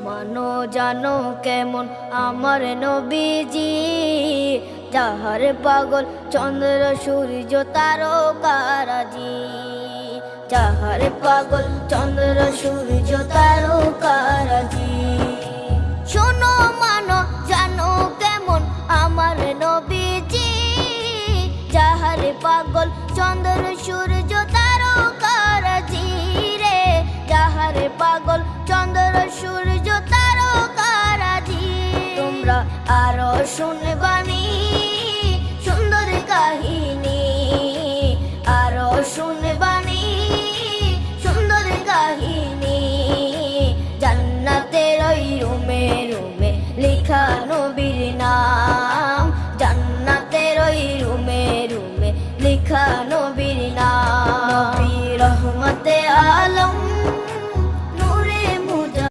মানো জানো কেমন আমার নবীজি, যাহার পাগল চন্দ্র সূর্য তারকারাজি, যাহার পাগল চন্দ্র সূর্য তারকারাজি। শোনো মানো জানো কেমন আমার নবীজি, যাহার পাগল চন্দ্র সূর্য তারকারাজি রে, যাহার পাগল চন্দ্র সূর্য তারকারাজি। তোমরা আরো শুনে